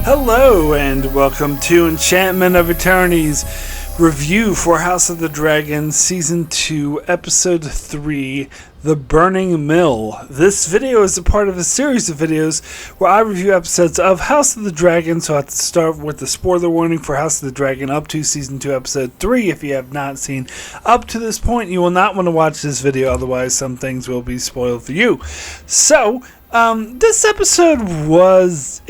Hello and welcome to Enchantment of Eternity's review for House of the Dragon Season 2, Episode 3, The Burning Mill. This video is a part of a series of videos where I review episodes of House of the Dragon, so I have to start with the spoiler warning for House of the Dragon up to Season 2, Episode 3. If you have not seen up to this point, you will not want to watch this video, otherwise some things will be spoiled for you. So, this episode was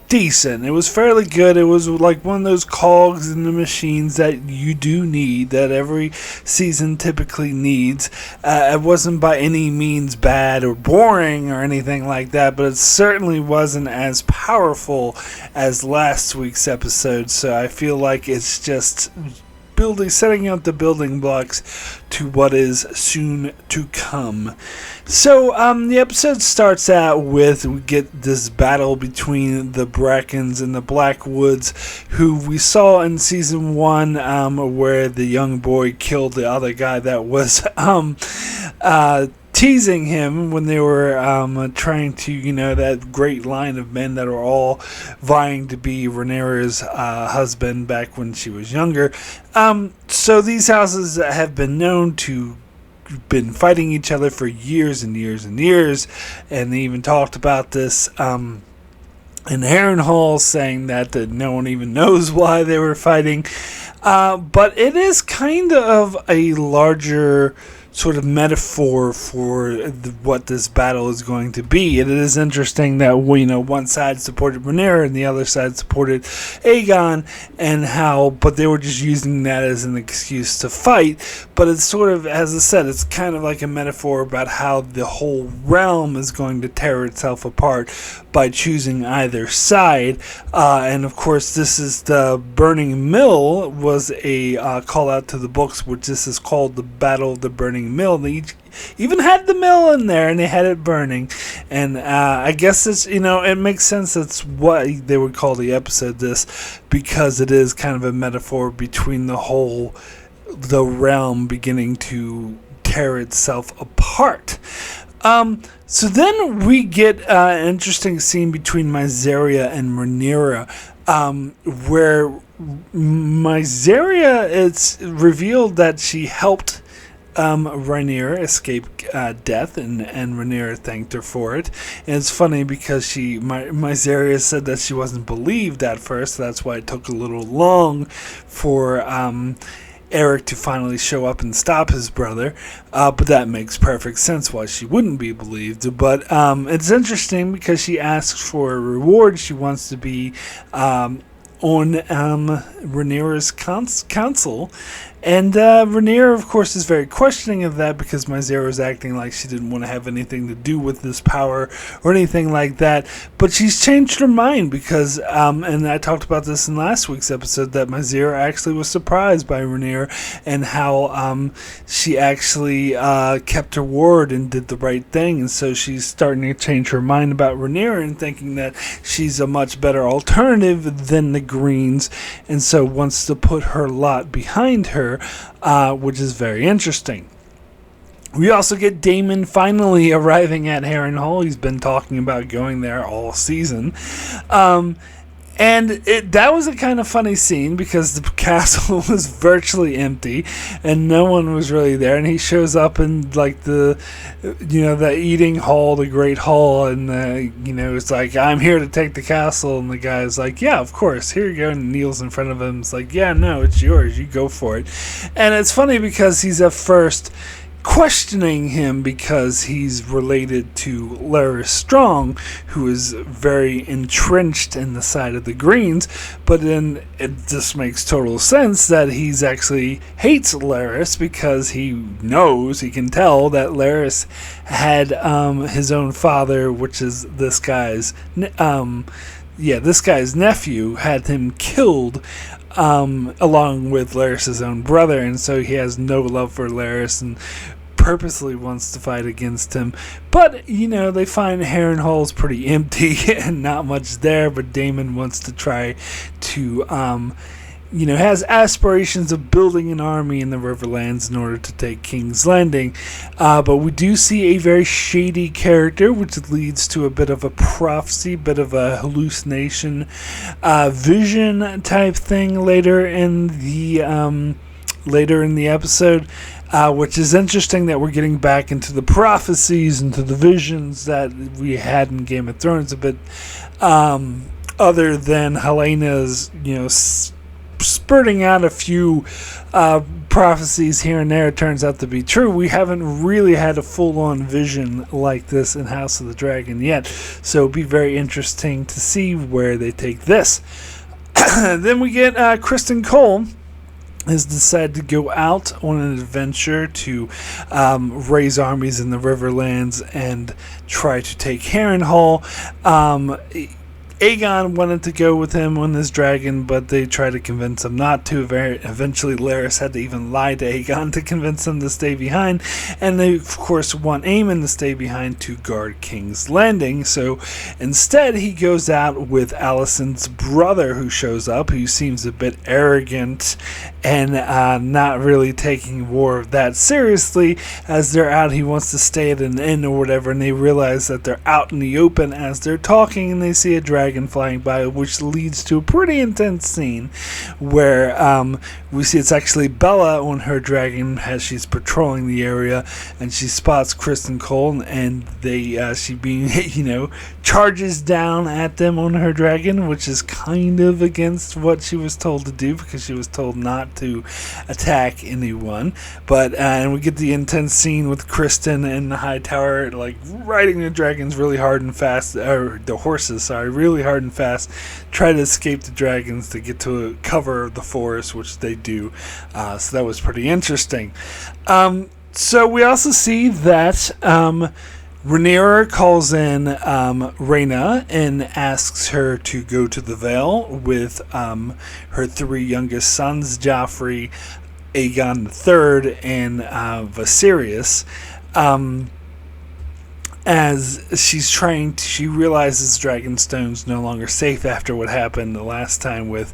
decent. It was fairly good. It was like one of those cogs in the machines that you do need, that every season typically needs. It wasn't by any means bad or boring or anything like that, but it certainly wasn't as powerful as last week's episode, so I feel like it's just setting out the building blocks to what is soon to come. So the episode starts out with, we get this battle between the Brackens and the Blackwoods, who we saw in season 1, where the young boy killed the other guy that was teasing him when they were trying to, that great line of men that are all vying to be Rhaenyra's husband back when she was younger. So these houses have been known to been fighting each other for years and years and years, and they even talked about this in Harrenhal, saying that no one even knows why they were fighting. But it is kind of a larger sort of metaphor for what this battle is going to be. It is interesting that one side supported Rhaenyra and the other side supported Aegon, but they were just using that as an excuse to fight. But it's sort of, as I said, it's kind of like a metaphor about how the whole realm is going to tear itself apart by choosing either side. And of course, this is the Burning Mill was a call out to the books, which this is called the Battle of the Burning Mill. They even had the mill in there, and they had it burning. And I guess it's, it makes sense that's why they would call the episode this, because it is kind of a metaphor between the realm beginning to tear itself apart. So then we get an interesting scene between Mysaria and Rhaenyra, where Mysaria, it's revealed that she helped Rhaenyra escape death, and Rhaenyra thanked her for it. And it's funny because Mysaria said that she wasn't believed at first, so that's why it took a little long for Eric to finally show up and stop his brother, but that makes perfect sense why she wouldn't be believed. But it's interesting because she asks for a reward. She wants to be on Rhaenyra's council, and Rhaenyra, of course, is very questioning of that, because Mysaria is acting like she didn't want to have anything to do with this power or anything like that. But she's changed her mind because, and I talked about this in last week's episode, that Mysaria actually was surprised by Rhaenyra and how she actually kept her word and did the right thing. And so she's starting to change her mind about Rhaenyra and thinking that she's a much better alternative than the Greens, and so wants to put her lot behind her, which is very interesting. We also get Daemon finally arriving at Harrenhal. He's been talking about going there all season. And that was a kind of funny scene because the castle was virtually empty and no one was really there. And he shows up in like the eating hall, the great hall, and it's like, I'm here to take the castle. And the guy's like, yeah, of course, here you go. And kneels in front of him. It's like, yeah, no, it's yours. You go for it. And it's funny because he's at first questioning him because he's related to Larys Strong, who is very entrenched in the side of the Greens, but then it just makes total sense that he's actually hates Larys because he can tell that Larys had his own father, which is this guy's nephew, had him killed along with Larys' own brother, and so he has no love for Larys and purposely wants to fight against him. But, they find Harrenhal's pretty empty and not much there, but Daemon wants to try to has aspirations of building an army in the Riverlands in order to take King's Landing. But we do see a very shady character, which leads to a bit of a prophecy, bit of a hallucination, vision type thing later in the episode. Which is interesting that we're getting back into the prophecies, into the visions that we had in Game of Thrones a bit, other than Helena's, spurting out a few prophecies here and there. It turns out to be true. We haven't really had a full-on vision like this in House of the Dragon yet, so it'll be very interesting to see where they take this. Then we get Criston Cole has decided to go out on an adventure to raise armies in the Riverlands and try to take Harrenhal. Aegon wanted to go with him on this dragon, but they tried to convince him not to. Eventually, Larys had to even lie to Aegon to convince him to stay behind. And they, of course, want Aemon to stay behind to guard King's Landing. So instead, he goes out with Alicent's brother, who shows up, who seems a bit arrogant and not really taking war that seriously. As they're out, he wants to stay at an inn or whatever, and they realize that they're out in the open as they're talking, and they see a dragon flying by, which leads to a pretty intense scene where we see it's actually Bella on her dragon as she's patrolling the area, and she spots Criston Cole, and she being charges down at them on her dragon, which is kind of against what she was told to do, because she was told not to attack anyone. But and we get the intense scene with Criston in the high tower, like riding the dragons really hard and fast, or the horses, really hard and fast, try to escape the dragons to get to cover the forest, which they do. So that was pretty interesting. So we also see that Rhaenyra calls in Rhaena and asks her to go to the Vale with her three youngest sons, Joffrey, Aegon III, and Viserys. As she realizes Dragonstone's no longer safe after what happened the last time with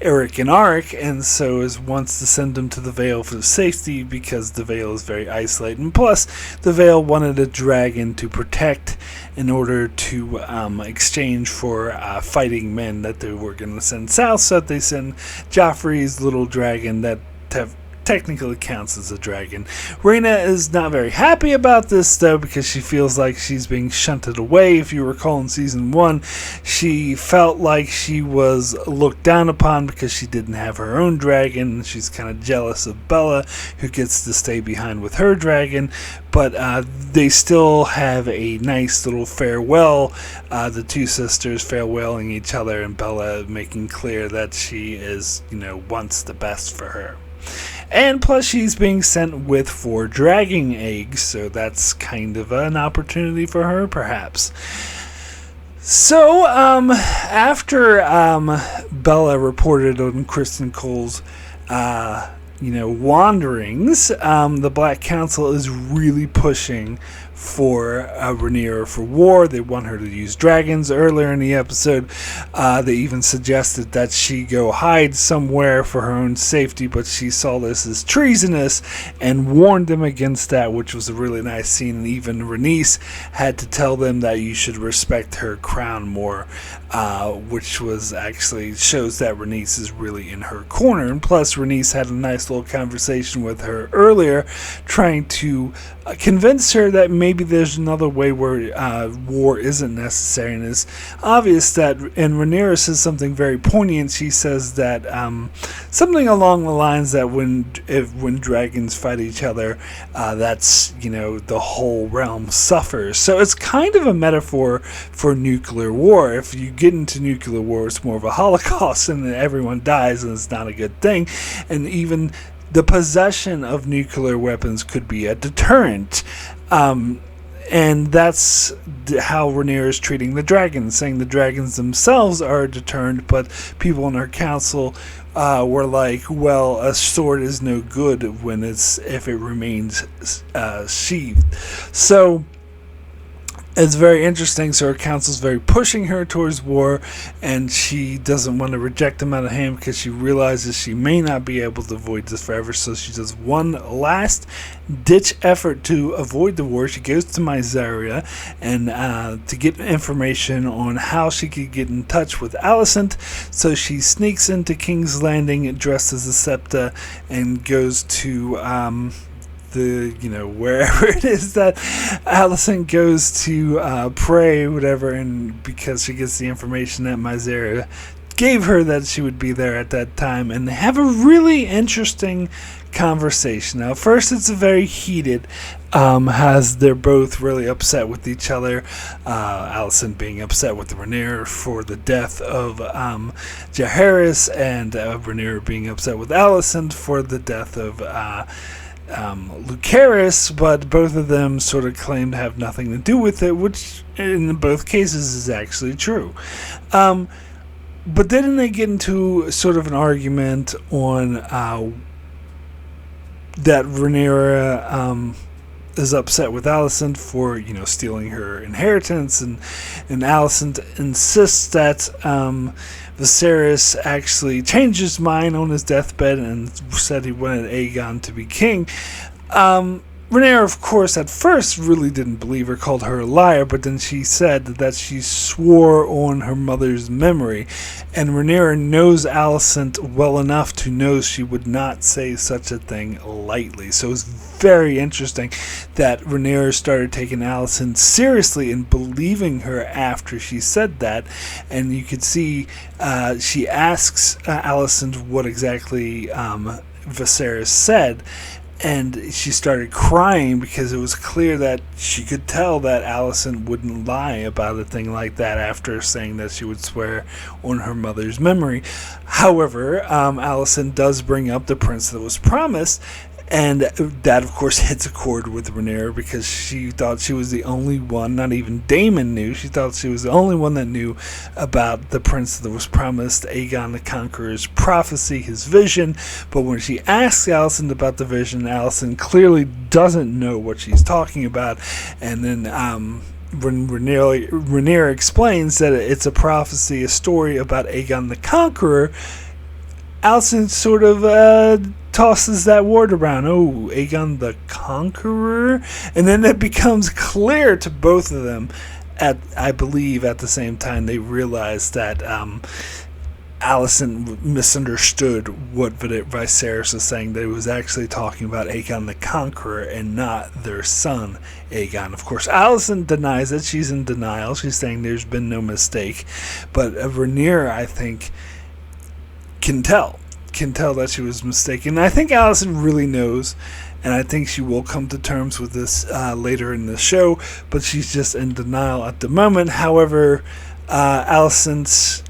Eric and Arik, and so wants to send them to the Vale for safety, because the Vale is very isolated. And plus, the Vale wanted a dragon to protect in order to exchange for fighting men that they were going to send south, so that they send Joffrey's little dragon that technically counts as a dragon. Rhaena is not very happy about this, though, because she feels like she's being shunted away. If you recall in Season 1, she felt like she was looked down upon because she didn't have her own dragon. She's kind of jealous of Bella, who gets to stay behind with her dragon. But they still have a nice little farewell, the two sisters farewelling each other, and Bella making clear that she wants the best for her. And plus, she's being sent with 4 dragon eggs, so that's kind of an opportunity for her, perhaps. So, after Bella reported on Criston Cole's wanderings, the Black Council is really pushing for Rhaenyra for war. They want her to use dragons. Earlier in the episode, they even suggested that she go hide somewhere for her own safety, but she saw this as treasonous and warned them against that, which was a really nice scene. And even Rhaenys had to tell them that you should respect her crown more, which was actually shows that Rhaenys is really in her corner. And plus, Rhaenys had a nice little conversation with her earlier, trying to convince her that maybe there's another way where war isn't necessary. And it's obvious that, and Rhaenyra says something very poignant. She says that something along the lines that when dragons fight each other, that's the whole realm suffers. So it's kind of a metaphor for nuclear war. If you get into nuclear war, it's more of a holocaust, and everyone dies, and it's not a good thing. And even the possession of nuclear weapons could be a deterrent. And that's how Rhaenyra is treating the dragons, saying the dragons themselves are a deterrent, but people in her council were like, well, a sword is no good if it remains sheathed. So It's very interesting. So her council's very pushing her towards war, and she doesn't want to reject them out of hand because she realizes she may not be able to avoid this forever. So she does one last ditch effort to avoid the war. She goes to Mysaria and to get information on how she could get in touch with Alicent. So she sneaks into King's Landing dressed as a Septa and goes to wherever it is that Alicent goes to pray, whatever, and because she gets the information that Mysaria gave her that she would be there at that time, and they have a really interesting conversation. Now, first, it's a very heated, as they're both really upset with each other. Alicent being upset with Rhaenyra for the death of Jaehaerys, and Rhaenyra being upset with Alicent for the death of Lucerys, but both of them sort of claim to have nothing to do with it, which in both cases is actually true. But then they get into sort of an argument on that Rhaenyra is upset with Alicent for stealing her inheritance, and Alicent insists that Viserys actually changed his mind on his deathbed and said he wanted Aegon to be king. Rhaenyra, of course, at first really didn't believe her, called her a liar, but then she said that she swore on her mother's memory, and Rhaenyra knows Alicent well enough to know she would not say such a thing lightly. So it's very interesting that Rhaenyra started taking Alicent seriously and believing her after she said that, and you could see she asks Alicent what exactly Viserys said, and she started crying because it was clear that she could tell that Alicent wouldn't lie about a thing like that after saying that she would swear on her mother's memory. However, Alicent does bring up the prince that was promised, and that, of course, hits a chord with Rhaenyra because she thought she was the only one, not even Daemon knew, she thought she was the only one that knew about the prince that was promised, Aegon the Conqueror's prophecy, his vision. But when she asks Alicent about the vision, Alicent clearly doesn't know what she's talking about. And then when Rhaenyra explains that it's a prophecy, a story about Aegon the Conqueror, Alicent sort of tosses that word around. Oh, Aegon the Conqueror? And then it becomes clear to both of them, I believe at the same time, they realize that Alicent misunderstood what Viserys was saying, that it was actually talking about Aegon the Conqueror and not their son, Aegon. Of course, Alicent denies it. She's in denial. She's saying there's been no mistake. But Rhaenyra, I think, can tell that she was mistaken. I think Alicent really knows, and I think she will come to terms with this later in the show, but she's just in denial at the moment. However, Alicent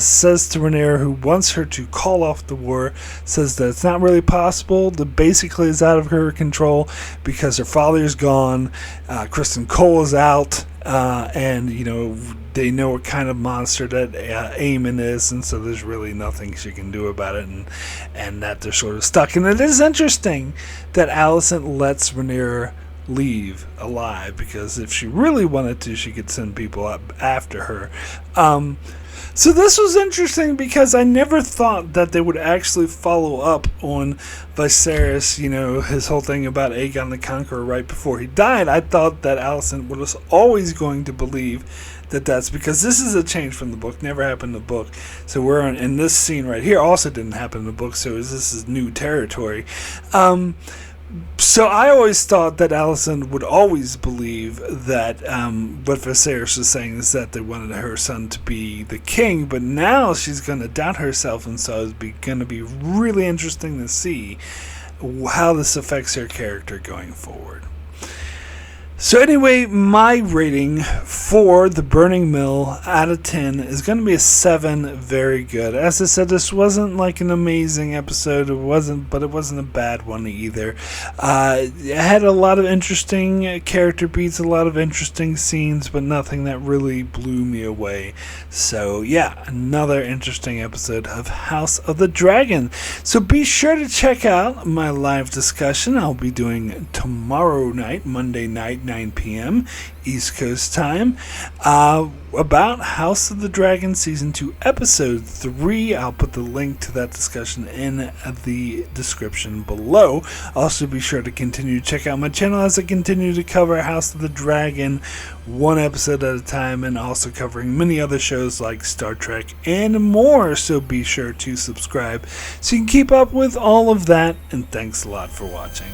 says to Rhaenyra, who wants her to call off the war, says that it's not really possible, that basically is out of her control because her father's gone, Criston Cole is out, and they know what kind of monster that Aemon is, and so there's really nothing she can do about it, and that they're sort of stuck. And it is interesting that Alicent lets Rhaenyra leave alive, because if she really wanted to, she could send people up after her. So this was interesting because I never thought that they would actually follow up on Viserys, his whole thing about Aegon the Conqueror right before he died. I thought that Alicent was always going to believe that that's because this is a change from the book, never happened in the book. So we're in this scene right here, also didn't happen in the book, so this is new territory. So I always thought that Alicent would always believe that what Viserys was saying is that they wanted her son to be the king, but now she's going to doubt herself, and so it's going to be really interesting to see how this affects her character going forward. So anyway, my rating for The Burning Mill out of 10 is going to be a 7, very good. As I said, this wasn't like an amazing episode, but it wasn't a bad one either. It had a lot of interesting character beats, a lot of interesting scenes, but nothing that really blew me away. So yeah, another interesting episode of House of the Dragon. So be sure to check out my live discussion I'll be doing tomorrow night, Monday night, 9 p.m. East Coast time, about House of the Dragon Season 2, Episode 3. I'll put the link to that discussion in the description below. Also, be sure to continue to check out my channel as I continue to cover House of the Dragon one episode at a time, and also covering many other shows like Star Trek and more. So be sure to subscribe so you can keep up with all of that, and thanks a lot for watching.